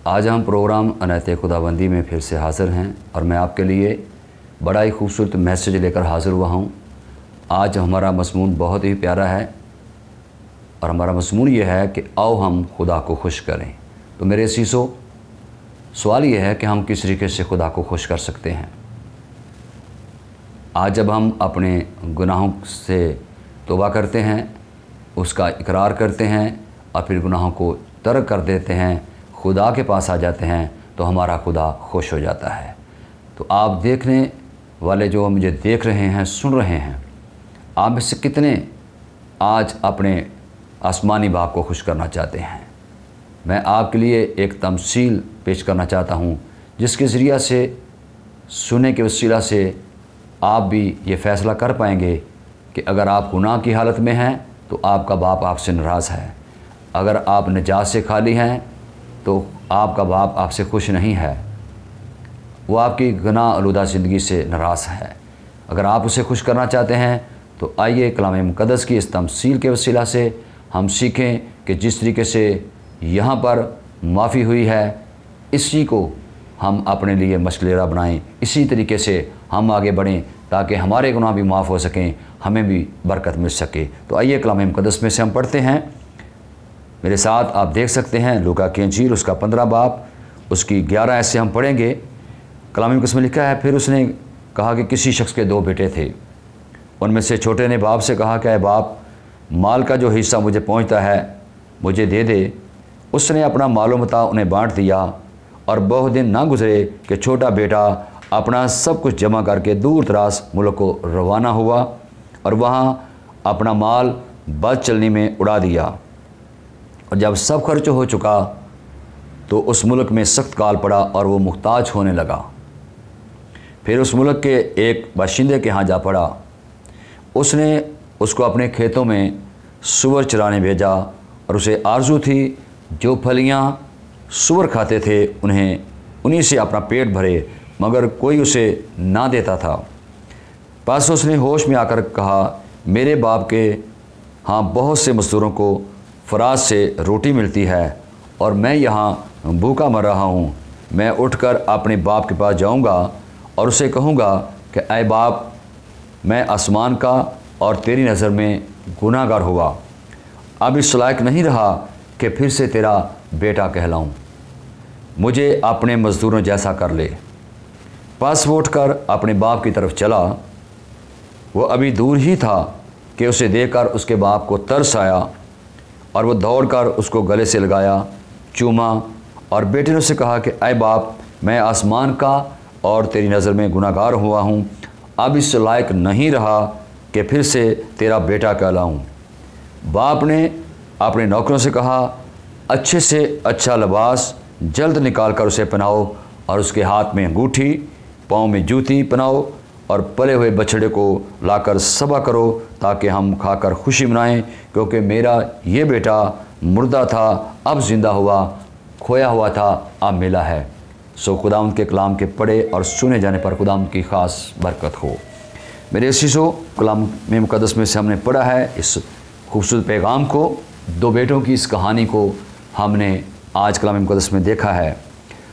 आज हम प्रोग्राम अनैतिक खुदाबंदी में फिर से हाज़िर हैं और मैं आपके लिए बड़ा ही खूबसूरत मैसेज लेकर हाज़िर हुआ हूँ। आज हमारा मज़मून बहुत ही प्यारा है और हमारा मज़मून ये है कि आओ हम खुदा को खुश करें। तो मेरे अज़ीज़ों, सवाल ये है कि हम किस तरीके से खुदा को खुश कर सकते हैं। आज जब हम अपने गुनाहों से तौबा करते हैं, उसका इकरार करते हैं और फिर गुनाहों को तर्क कर देते हैं, खुदा के पास आ जाते हैं, तो हमारा खुदा खुश हो जाता है। तो आप देखने वाले जो मुझे देख रहे हैं, सुन रहे हैं, आप में से कितने आज अपने आसमानी बाप को खुश करना चाहते हैं? मैं आपके लिए एक तमसील पेश करना चाहता हूँ, जिसके ज़रिया से, सुनने के वसीला से आप भी ये फ़ैसला कर पाएंगे कि अगर आप गुनाह की हालत में हैं तो आपका बाप आपसे नाराज़ है। अगर आप निजात से खाली हैं तो आपका बाप आपसे खुश नहीं है, वो आपकी गुनाह आलूदा ज़िंदगी से नाराज़ है। अगर आप उसे खुश करना चाहते हैं तो आइए कलाम मुक़द्दस की इस तमसील के वसीला से हम सीखें कि जिस तरीके से यहाँ पर माफ़ी हुई है, इसी को हम अपने लिए मशगलेरा बनाएं, इसी तरीके से हम आगे बढ़ें ताकि हमारे गुनाह भी माफ़ हो सकें, हमें भी बरकत मिल सके। तो आइए कलाम मुक़द्दस में से हम पढ़ते हैं। मेरे साथ आप देख सकते हैं लूका की इंजील उसका 15 बाब उसकी 11 ऐसे हम पढ़ेंगे। कलाम मुक़द्दस में लिखा है, फिर उसने कहा कि किसी शख्स के 2 बेटे थे। उनमें से छोटे ने बाप से कहा कि ऐ बाप, माल का जो हिस्सा मुझे पहुंचता है मुझे दे दे। उसने अपना मालो मता उन्हें बांट दिया और बहुत दिन ना गुजरे कि छोटा बेटा अपना सब कुछ जमा करके दूर दराज मुल्क को रवाना हुआ और वहाँ अपना माल बद चलनी में उड़ा दिया। और जब सब खर्च हो चुका तो उस मुल्क में सख्त काल पड़ा और वो मुहताज होने लगा। फिर उस मुल्क के एक बाशिंदे के यहाँ जा पड़ा। उसने उसको अपने खेतों में सूअर चराने भेजा और उसे आरजू थी जो फलियाँ सूअर खाते थे उन्हीं से अपना पेट भरे, मगर कोई उसे ना देता था। बस उसने होश में आकर कहा, मेरे बाप के हाँ बहुत से मज़दूरों को फराज से रोटी मिलती है और मैं यहाँ भूखा मर रहा हूँ। मैं उठकर अपने बाप के पास जाऊँगा और उसे कहूँगा कि ऐ बाप, मैं आसमान का और तेरी नज़र में गुनाहगार हुआ, अब इस लायक नहीं रहा कि फिर से तेरा बेटा कहलाऊँ। मुझे अपने मज़दूरों जैसा कर ले। पास वो उठकर अपने बाप की तरफ चला। वो अभी दूर ही था कि उसे देखकर उसके बाप को तरस आया और वो दौड़कर उसको गले से लगाया, चूमा और बेटे ने उससे कहा कि ऐ बाप, मैं आसमान का और तेरी नज़र में गुनाहगार हुआ हूँ, अब इस लायक नहीं रहा कि फिर से तेरा बेटा कहलाऊँ। बाप ने अपने नौकरों से कहा, अच्छे से अच्छा लिबास जल्द निकाल कर उसे पहनाओ और उसके हाथ में अंगूठी, पाँव में जूती पहनाओ और पले हुए बछड़े को लाकर सभा करो ताकि हम खाकर खुशी मनाएं, क्योंकि मेरा ये बेटा मुर्दा था अब ज़िंदा हुआ, खोया हुआ था अब मिला है। सो खुदावंद के कलाम के पढ़े और सुने जाने पर खुदावंद की ख़ास बरकत हो। मेरे अज़ीज़ों, कलाम में मुक़द्दस में से हमने पढ़ा है इस खूबसूरत पैगाम को, 2 बेटों की इस कहानी को हमने आज कलाम मुक़द्दस में देखा है।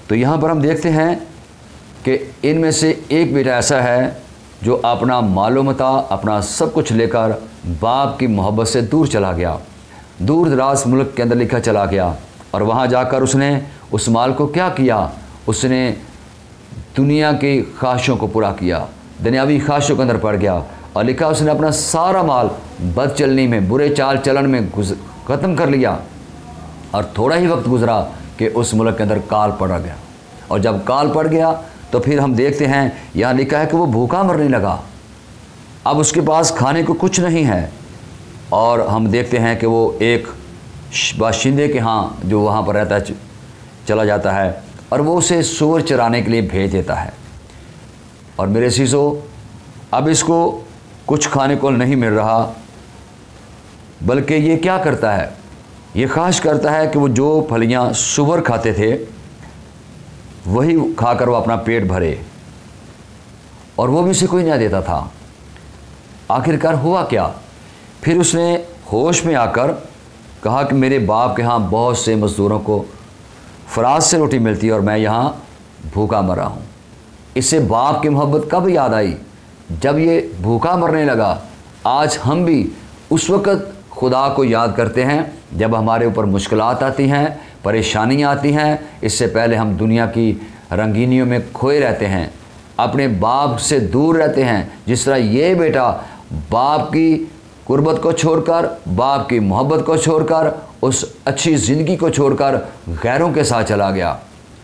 तो यहाँ पर हम देखते हैं कि इनमें से एक बेटा ऐसा है जो अपना मालो मता, अपना सब कुछ लेकर बाप की मोहब्बत से दूर चला गया, दूर दराज मुल्क के अंदर लिखा चला गया और वहाँ जाकर उसने उस माल को क्या किया, उसने दुनिया की ख्वाहिशों को पूरा किया, दुनियावी ख्वाहिशों के अंदर पड़ गया और लिखा उसने अपना सारा माल बद चलनी में, बुरे चाल चलन में ख़त्म कर लिया। और थोड़ा ही वक्त गुजरा कि उस मुल्क के अंदर काल पड़ गया और जब काल पड़ गया तो फिर हम देखते हैं यहाँ लिखा है कि वो भूखा मरने लगा। अब उसके पास खाने को कुछ नहीं है और हम देखते हैं कि वो एक बाशिंदे के यहाँ जो वहाँ पर रहता है चला जाता है और वो उसे सूअर चराने के लिए भेज देता है। और मेरे अज़ीज़ों, अब इसको कुछ खाने को नहीं मिल रहा, बल्कि ये क्या करता है, ये ख्वाहिश करता है कि वो जो फलियाँ सूअर खाते थे वही खाकर वो अपना पेट भरे, और वो भी उसे कोई नहीं देता था। आखिरकार हुआ क्या, फिर उसने होश में आकर कहा कि मेरे बाप के यहाँ बहुत से मज़दूरों को फराज से रोटी मिलती है और मैं यहाँ भूखा मर रहा हूँ। इससे बाप की मोहब्बत कब याद आई? जब ये भूखा मरने लगा। आज हम भी उस वक़्त खुदा को याद करते हैं जब हमारे ऊपर मुश्किलात आती हैं, परेशानियाँ आती हैं। इससे पहले हम दुनिया की रंगीनियों में खोए रहते हैं, अपने बाप से दूर रहते हैं। जिस तरह ये बेटा बाप की कुर्बत को छोड़कर, बाप की मोहब्बत को छोड़कर, उस अच्छी ज़िंदगी को छोड़कर गैरों के साथ चला गया।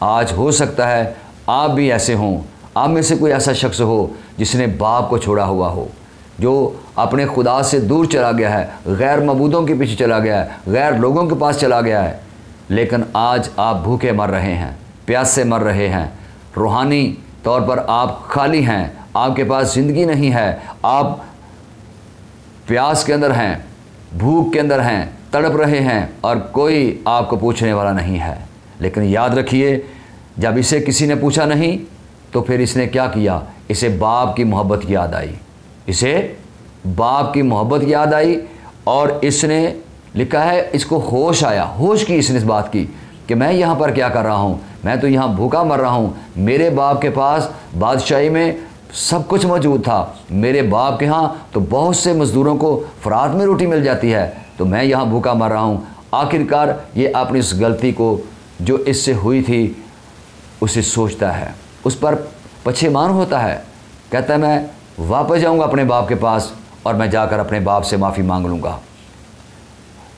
आज हो सकता है आप भी ऐसे हों, आप में से कोई ऐसा शख्स हो जिसने बाप को छोड़ा हुआ हो, जो अपने खुदा से दूर चला गया है, गैर मबूदों के पीछे चला गया है, गैर लोगों के पास चला गया है। लेकिन आज आप भूखे मर रहे हैं, प्यास से मर रहे हैं, रूहानी तौर पर आप खाली हैं, आपके पास ज़िंदगी नहीं है, आप प्यास के अंदर हैं, भूख के अंदर हैं, तड़प रहे हैं और कोई आपको पूछने वाला नहीं है। लेकिन याद रखिए, जब इसे किसी ने पूछा नहीं तो फिर इसने क्या किया? इसे बाप की मोहब्बत याद आई, इसे बाप की मोहब्बत याद आई और इसने लिखा है इसको होश आया। होश की इसने इस बात की कि मैं यहाँ पर क्या कर रहा हूँ, मैं तो यहाँ भूखा मर रहा हूँ। मेरे बाप के पास बादशाही में सब कुछ मौजूद था, मेरे बाप के यहाँ तो बहुत से मज़दूरों को फ़रात में रोटी मिल जाती है, तो मैं यहाँ भूखा मर रहा हूँ। आखिरकार ये अपनी इस गलती को जो इससे हुई थी उसे सोचता है, उस पर पछेमान होता है, कहता है मैं वापस जाऊँगा अपने बाप के पास और मैं जाकर अपने बाप से माफ़ी मांग लूँगा।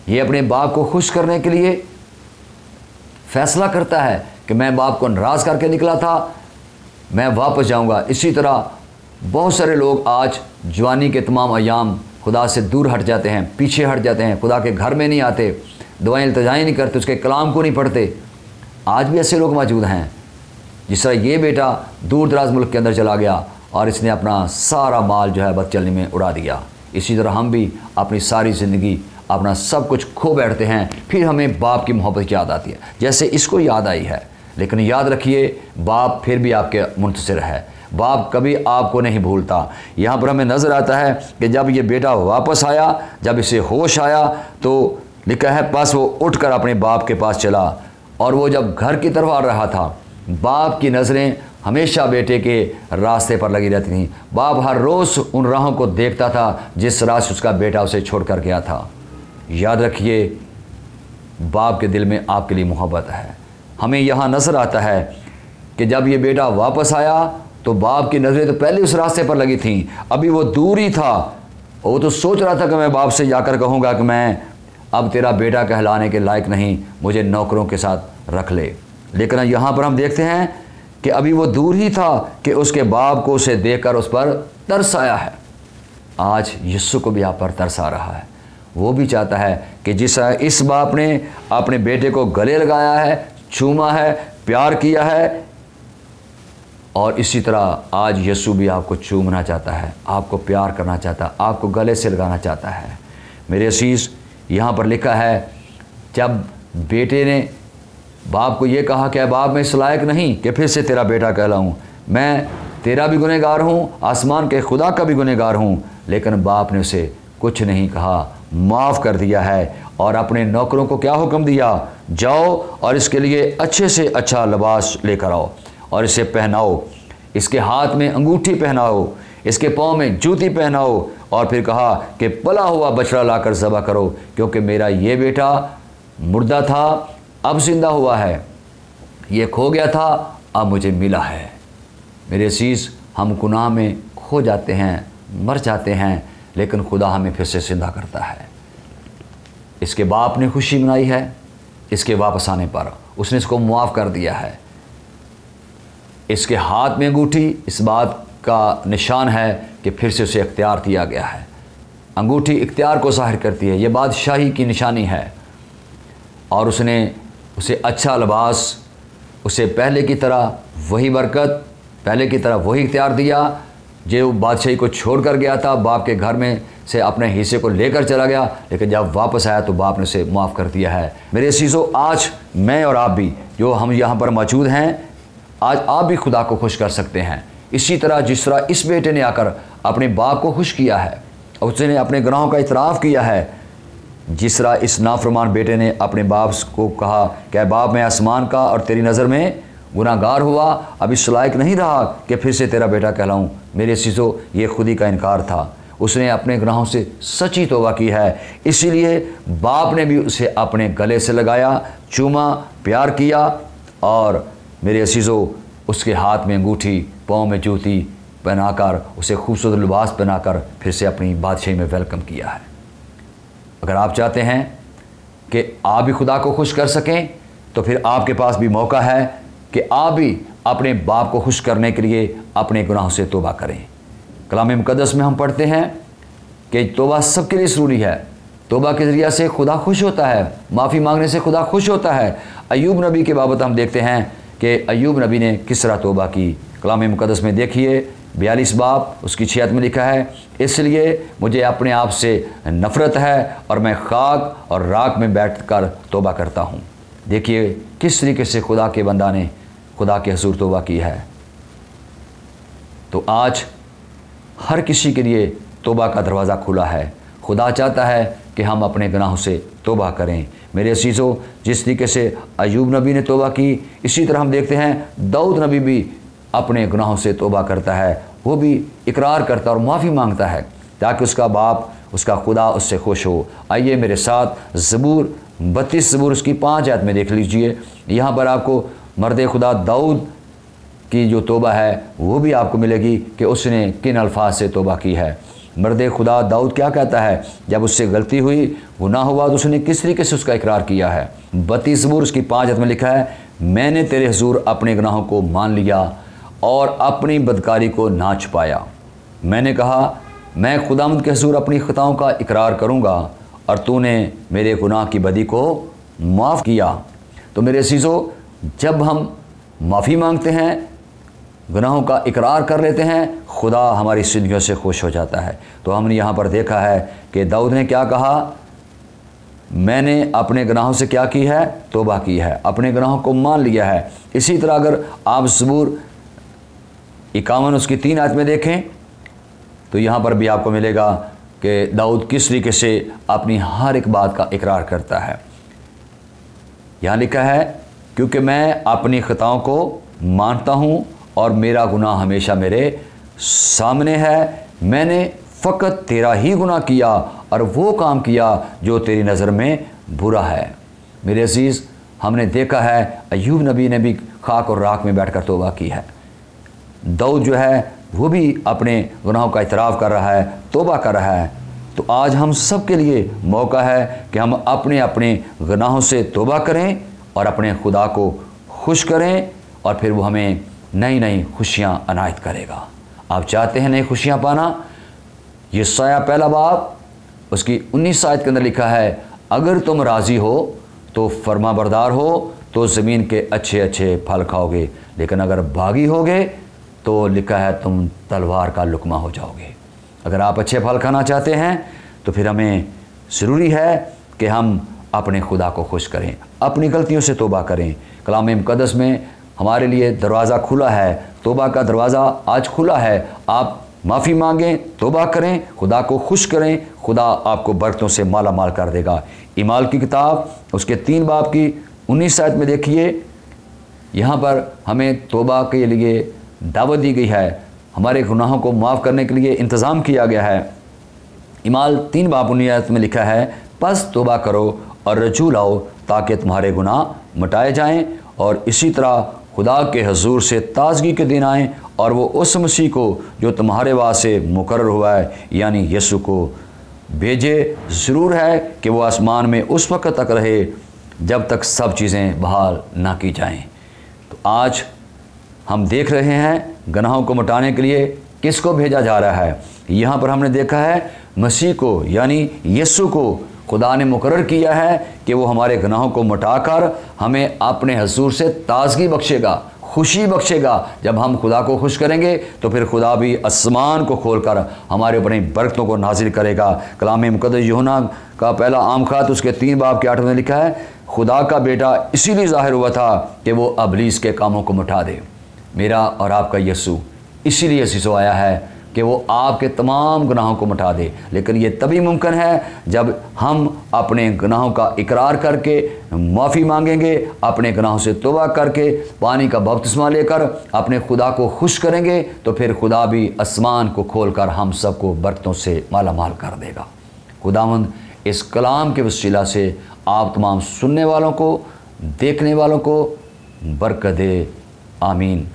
ये अपने बाप को खुश करने के लिए फ़ैसला करता है कि मैं बाप को नाराज़ करके निकला था, मैं वापस जाऊंगा। इसी तरह बहुत सारे लोग आज जवानी के तमाम अयाम खुदा से दूर हट जाते हैं, पीछे हट जाते हैं, खुदा के घर में नहीं आते, दुआएं इल्तिजाएं नहीं करते, उसके कलाम को नहीं पढ़ते। आज भी ऐसे लोग मौजूद हैं। जिस तरह ये बेटा दूर दराज मुल्क के अंदर चला गया और इसने अपना सारा माल जो है बदचलनी में उड़ा दिया, इसी तरह हम भी अपनी सारी ज़िंदगी अपना सब कुछ खो बैठते हैं, फिर हमें बाप की मोहब्बत याद आती है जैसे इसको याद आई है। लेकिन याद रखिए, बाप फिर भी आपके मुंतज़िर है, बाप कभी आपको नहीं भूलता। यहाँ पर हमें नज़र आता है कि जब ये बेटा वापस आया, जब इसे होश आया तो लिखा है बस वो उठकर अपने बाप के पास चला। और वो जब घर की तरफ आ रहा था, बाप की नज़रें हमेशा बेटे के रास्ते पर लगी रहती थीं। बाप हर रोज़ उन राहों को देखता था जिस रास्ते उसका बेटा उसे छोड़ कर गया था। याद रखिए, बाप के दिल में आपके लिए मोहब्बत है। हमें यहाँ नज़र आता है कि जब ये बेटा वापस आया तो बाप की नज़रें तो पहले उस रास्ते पर लगी थीं, अभी वो दूर ही था। वो तो सोच रहा था कि मैं बाप से जाकर कहूँगा कि मैं अब तेरा बेटा कहलाने के लायक नहीं, मुझे नौकरों के साथ रख ले। लेकिन यहाँ पर हम देखते हैं कि अभी वो दूर ही था कि उसके बाप को उसे देखकर उस पर तरस आया है। आज यीशु को भी आप पर तरस आ रहा है। वो भी चाहता है कि जिस इस बाप ने अपने बेटे को गले लगाया है, चूमा है, प्यार किया है, और इसी तरह आज यीशु भी आपको चूमना चाहता है, आपको प्यार करना चाहता है, आपको गले से लगाना चाहता है। मेरे असीस, यहाँ पर लिखा है जब बेटे ने बाप को ये कहा कि बाप मैं इस लायक नहीं कि फिर से तेरा बेटा कहलाऊँ, मैं तेरा भी गुनहगार हूँ, आसमान के खुदा का भी गुनहगार हूँ। लेकिन बाप ने उसे कुछ नहीं कहा, माफ़ कर दिया है और अपने नौकरों को क्या हुक्म दिया, जाओ और इसके लिए अच्छे से अच्छा लिबास लेकर आओ और इसे पहनाओ, इसके हाथ में अंगूठी पहनाओ, इसके पाँव में जूती पहनाओ, और फिर कहा कि पला हुआ बछड़ा लाकर ज़बह करो, क्योंकि मेरा ये बेटा मुर्दा था अब जिंदा हुआ है, ये खो गया था अब मुझे मिला है। मेरे अज़ीज़, हम गुनाह में खो जाते हैं, मर जाते हैं, लेकिन खुदा हमें फिर से जिंदा करता है। इसके बाप ने खुशी मनाई है, इसके वापस आने पर उसने इसको मुआफ़ कर दिया है। इसके हाथ में अंगूठी इस बात का निशान है कि फिर से उसे इख्तियार दिया गया है। अंगूठी इख्तियार को ज़ाहिर करती है, ये बादशाही की निशानी है। और उसने उसे अच्छा लिबास, उसे पहले की तरह वही बरकत, पहले की तरह वही इख्तियार दिया जो बादशाही को छोड़ कर गया था, बाप के घर में से अपने हिस्से को लेकर चला गया, लेकिन जब वापस आया तो बाप ने उसे माफ़ कर दिया है। मेरे अज़ीज़ों, आज मैं और आप भी जो हम यहाँ पर मौजूद हैं, आज आप भी खुदा को खुश कर सकते हैं। इसी तरह जिस तरह इस बेटे ने आकर अपने बाप को खुश किया है, उसने अपने गुनाहों का इतराफ़ किया है, जिस तरह इस नाफरमान बेटे ने अपने बाप को कहा कि बाप मैं आसमान का और तेरी नज़र में गुनाहगार हुआ, अब इस लायक नहीं रहा कि फिर से तेरा बेटा कहलाऊं। मेरे चीज़ों, ये खुदी का इनकार था। उसने अपने गुनाहों से सच्ची तौबा की है, इसीलिए बाप ने भी उसे अपने गले से लगाया, चूमा, प्यार किया और मेरे असीज़ों उसके हाथ में अंगूठी, पाँव में जूती पहनाकर, उसे खूबसूरत लिबास पहनाकर फिर से अपनी बादशाही में वेलकम किया है। अगर आप चाहते हैं कि आप भी खुदा को खुश कर सकें तो फिर आपके पास भी मौका है कि आप भी अपने बाप को खुश करने के लिए अपने गुनाहों से तौबा करें। कलाम मुक़द्दस में हम पढ़ते हैं कि तौबा सबके लिए ज़रूरी है। तौबा के ज़रिए से खुदा खुश होता है, माफ़ी मांगने से खुदा खुश होता है। अय्यूब नबी के बाबत हम देखते हैं कि अय्यूब नबी ने किस तरह तौबा की। कलाम मुक़द्दस में देखिए 42 बाब उसकी 6 में लिखा है, इसलिए मुझे अपने आप से नफ़रत है और मैं खाक और राख में बैठकर तौबा करता हूँ। देखिए किस तरीके से खुदा के बंदा ने खुदा के हुज़ूर तौबा की है। तो आज हर किसी के लिए तौबा का दरवाज़ा खुला है। खुदा चाहता है कि हम अपने गुनाहों से तौबा करें। मेरे अज़ीज़ों, जिस तरीके से अय्यूब नबी ने तौबा की, इसी तरह हम देखते हैं दाऊद नबी भी अपने गुनाहों से तौबा करता है। वो भी इकरार करता और माफ़ी मांगता है ताकि उसका बाप, उसका खुदा उससे खुश हो। आइए मेरे साथ ज़बूर 32 ज़बूर उसकी 5 आयत में देख लीजिए। यहाँ पर आपको मर्द खुदा दाऊद की जो तौबा है वो भी आपको मिलेगी कि उसने किन अल्फाज से तौबा की है। मर्द खुदा दाऊद क्या कहता है, जब उससे गलती हुई, गुनाह हुआ, तो उसने किस तरीके से उसका इकरार किया है। 32 ज़बूर उसकी 5 आयत में लिखा है, मैंने तेरे हुज़ूर अपने गुनाहों को मान लिया और अपनी बदकारी को ना छुपाया। मैंने कहा, मैं खुदावंद के हुज़ूर अपनी ख़ताओं का इकरार करूँगा और तूने मेरे गुनाह की बदी को माफ़ किया। तो मेरे अज़ीज़ों, जब हम माफ़ी मांगते हैं, गुनाहों का इकरार कर लेते हैं, खुदा हमारी ज़िंदगियों से खुश हो जाता है। तो हमने यहाँ पर देखा है कि दाऊद ने क्या कहा, मैंने अपने गुनाहों से क्या की है, तौबा की है, अपने गुनाहों को मान लिया है। इसी तरह अगर आप ज़बूर 51 उसकी 3 आयत में देखें तो यहाँ पर भी आपको मिलेगा कि दाऊद किस तरीके से अपनी हर एक बात का इकरार करता है। यहाँ लिखा है, क्योंकि मैं अपनी ख़ताओं को मानता हूँ और मेरा गुनाह हमेशा मेरे सामने है। मैंने फ़कत तेरा ही गुनाह किया और वो काम किया जो तेरी नज़र में बुरा है। मेरे अज़ीज़, हमने देखा है अय्यूब नबी ने भी खाक और राख में बैठकर तौबा की है। दाऊद जो है वो भी अपने गुनाहों का इतराफ़ कर रहा है, तौबा कर रहा है। तो आज हम सब के लिए मौका है कि हम अपने अपने गुनाहों से तौबा करें और अपने खुदा को खुश करें और फिर वो हमें नई नई खुशियाँ अनायत करेगा। आप चाहते हैं नई खुशियाँ पाना? यशायाह पहला बाब उसकी 19 आयत के अंदर लिखा है, अगर तुम राज़ी हो तो फर्मा बरदार हो तो ज़मीन के अच्छे अच्छे फल खाओगे, लेकिन अगर बागी होगे तो लिखा है तुम तलवार का लुकमा हो जाओगे। अगर आप अच्छे फल खाना चाहते हैं तो फिर हमें ज़रूरी है कि हम अपने खुदा को खुश करें, अपनी गलतियों से तौबा करें। कलाम मुक़द्दस में हमारे लिए दरवाज़ा खुला है, तौबा का दरवाज़ा आज खुला है। आप माफ़ी मांगें, तौबा करें, खुदा को खुश करें, खुदा आपको बरकतों से माला माल कर देगा। ईमाल की किताब उसके 3 बाब की 19 आयत में देखिए, यहाँ पर हमें तौबा के लिए दावत दी गई है, हमारे गुनाहों को माफ़ करने के लिए इंतज़ाम किया गया है। ईमाल 3 बाब 19 आयत में लिखा है, बस तौबा करो और रजू लाओ ताकि तुम्हारे गुनाह मिटाए जाएं और इसी तरह खुदा के हुज़ूर से ताज़गी के दिन आएँ और वो उस मसीह को जो तुम्हारे वास्ते मुकर्रर हुआ है यानी यीशु को भेजे। ज़रूर है कि वो आसमान में उस वक्त तक रहे जब तक सब चीज़ें बहाल ना की जाएं। तो आज हम देख रहे हैं गुनाहों को मिटाने के लिए किसको भेजा जा रहा है। यहाँ पर हमने देखा है मसीह को यानी यीशु को खुदा ने मुकर्रर किया है कि वो हमारे गुनाहों को मिटाकर हमें अपने हुज़ूर से ताज़गी बख्शेगा, खुशी बख्शेगा। जब हम खुदा को खुश करेंगे तो फिर खुदा भी आसमान को खोलकर हमारे ऊपर बरकतों को नाजिल करेगा। कलाम मुक़द्दस यूहन्ना का पहला आम ख़त उसके 3 बाब के 8 में लिखा है, खुदा का बेटा इसीलिए ज़ाहिर हुआ था कि वो अबलीस के कामों को मिटा दे। मेरा और आपका यीशु इसीलिए अज़ीज़ों आया है कि वो आपके तमाम गुनाहों को मिटा दे। लेकिन ये तभी मुमकिन है जब हम अपने गुनाहों का इकरार करके माफ़ी मांगेंगे, अपने गुनाहों से तौबा करके पानी का बपतिस्मा लेकर अपने खुदा को खुश करेंगे, तो फिर खुदा भी आसमान को खोलकर हम सबको बरकतों से माला माल कर देगा। खुदावंद इस कलाम के वसीला से आप तमाम सुनने वालों को, देखने वालों को बरकत दे। आमीन।